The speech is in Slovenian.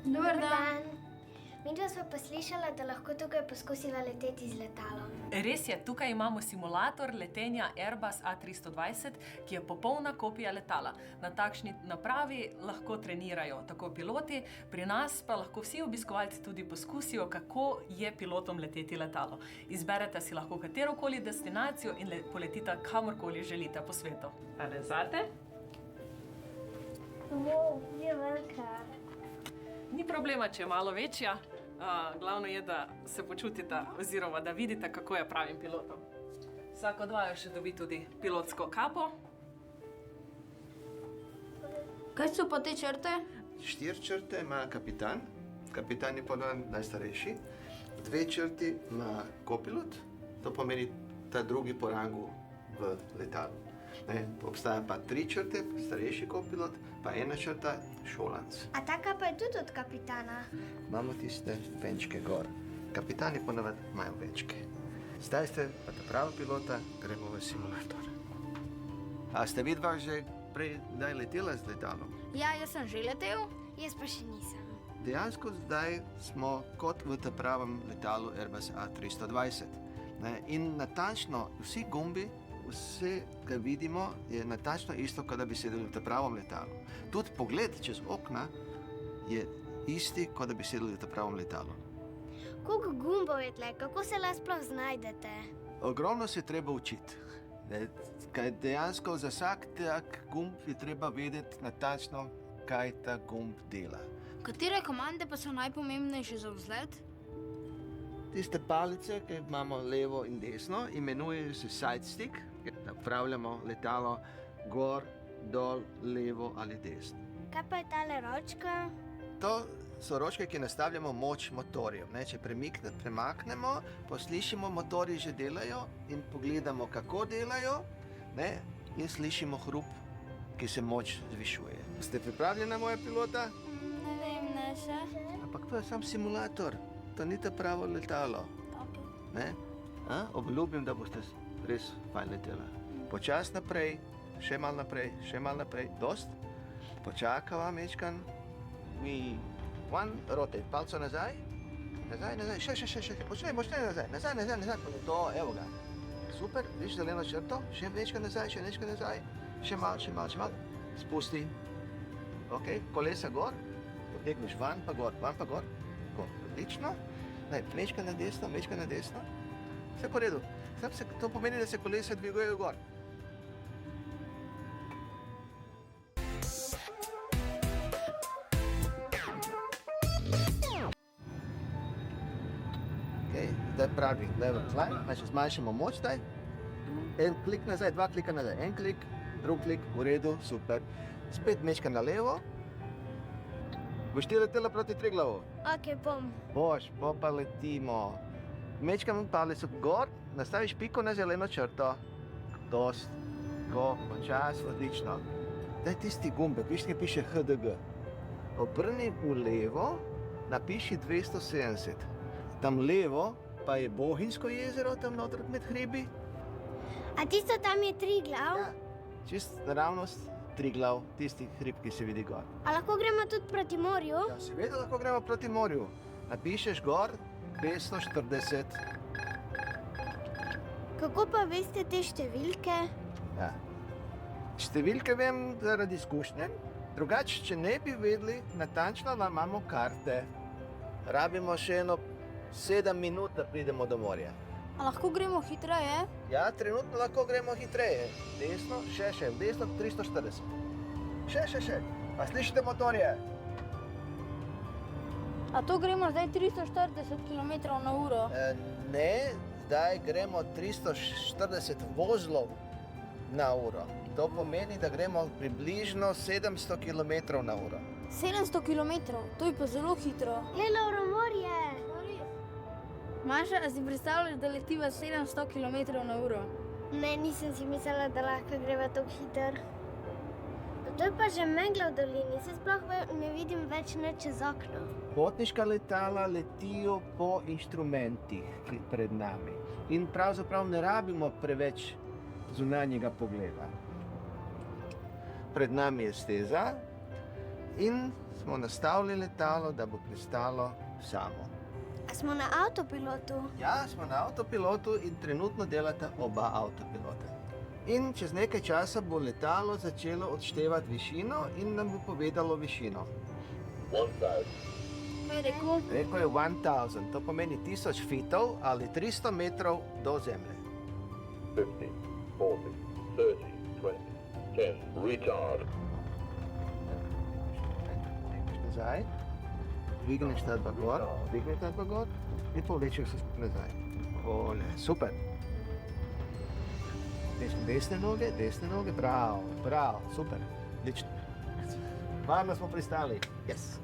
Dober dan. Midva sva pa slišala, da lahko tukaj poskusiva leteti z letalom. Res je, tukaj imamo simulator letenja Airbus A320, ki je popolna kopija letala. Na takšni napravi lahko trenirajo tako piloti, pri nas pa lahko vsi obiskovalci tudi poskusijo, kako je pilotom leteti letalo. Izberete si lahko katerokoli destinacijo in poletite kamorkoli želite po svetu. Ali zate? Wow, je velika. Ni problema, če je malo večja. Glavno je, da se počutite oziroma da vidite, kako je pravim pilotom. Vsak od vaju še dobi tudi pilotsko kapo. Kaj so pa te črte? 4 črte ima kapitan. Kapitan je ponovno najstarejši. 2 črti ima kopilot. To pomeni ta drugi po rangu v letalu. Obstaja pa 3 črte, starejši kopilot, pa 1 črta, šolanc. A ta kapa je tudi od kapitana? Imamo tiste venčke gor. Kapitani ponovadi imajo venčke. Zdaj ste pa ta prava pilota, gremo v simulator. A ste vidva že prej kdaj letela z letalom? Ja, jaz sem že letel. Jaz pa še nisem. Dejansko zdaj smo kot v ta pravem letalu Airbus A320. In natančno vsi gumbi, vse, kar vidimo, je natančno isto, kot da bi sedeli v ta pravem letalu. Tudi pogled čez okna je isti, kot da bi sedeli v ta pravem letalu. Koliko gumbov je tle? Kako se lahko sploh znajdete? Ogromno se je treba učiti. Dejansko za vsak tak gumb je treba vedeti natančno, kaj ta gumb dela. Katere komande pa so najpomembnejše za vzlet? Tiste palice, ki imamo levo in desno, imenujejo se side stick, da upravljamo letalo gor, dol, levo ali desno. Kaj pa je tale ročka? To so ročke, ki nastavljamo moč motorjev. Če premaknemo, poslišimo, motorji že delajo in pogledamo, kako delajo, in slišimo hrup, ki se moč zvišuje. Ste pripravljeni, moja pilota? Ne vem, ne še. Ampak to je sam simulator. To ni ta pravo letalo. Obljubim, da boste res fajn letela. Počas naprej, še malo naprej, še malo naprej, dost. Počakava mečkan. Rotate, palco nazaj. Nazaj, še, počnej nazaj. To, evo ga. Super, viš zeleno črto, še večkrat nazaj, še malo. Spusti. Ok, kolesa gor, potegneš van pa gor. Odlično. Mečka na desno. Vse po redu. To pomeni, da se kolesa dvigujejo gor. Zdaj pravi level climb, zmanjšamo moč zdaj. En klik nazaj, 2 klika nazaj. En klik, drug klik, v redu, super. Spet mečka na levo. Boš ti letela proti Triglavu? Ok, bom. Boš, pa letimo. Mečkam palico gor, nastaviš piko na zeleno črto. Dost. Počas, odlično. Daj tisti gumbek, viš, ki piše HDG. Obrni v levo, napiši 270. Tam levo pa je Bohinjsko jezero, tam noter med hribi. A tisto tam je Triglav? Ja, čist naravnost. Triglav, tisti hrib, ki se vidi gor. A lahko gremo tudi proti morju? Ja, seveda lahko gremo proti morju. Napišeš gor 240. Kako pa veste te številke? Ja. Številke vem zaradi izkušnje. Drugače, če ne bi vedeli, natančno da imamo karte. Rabimo še 7 minut, da pridemo do morja. A lahko gremo hitreje? Ja, trenutno lahko gremo hitreje. Desno, še, desno 340. Še. Pa slišite motorje? A to gremo zdaj 340 km/h? Ne, zdaj gremo 340 vozlov na uro. To pomeni, da gremo približno 700 km/h. 700 km? To je pa zelo hitro. Lauro, morje! Maša, a si predstavljaš, da letiva 700 km/h? Ne, nisem si mislila, da lahko greva tako hiter. To je pa že megla v dolini, se sploh ne vidim več nič čez okno. Potniška letala letijo po inštrumentih pred nami in pravzaprav ne rabimo preveč zunanjega pogleda. Pred nami je steza, In smo nastavili letalo, da bo pristalo samo. A smo na avtopilotu? Ja, smo na avtopilotu in trenutno delata oba avtopilota. In čez nekaj časa bo letalo začelo odštevati višino in nam bo povedalo višino. 1,000. Kaj je rekel? Rekel je 1000, to pomeni 1000 fitov ali 300 metrov do zemlje. 50, 40, 30, 20, 10, retard. Dvigneš nazaj, dvigneš ta dva gor, dvigneš ta dva gor in povlečeš se skupaj nazaj. Ole, super. Desne noge, bravo, super, odlično. Varno smo pristali, yes.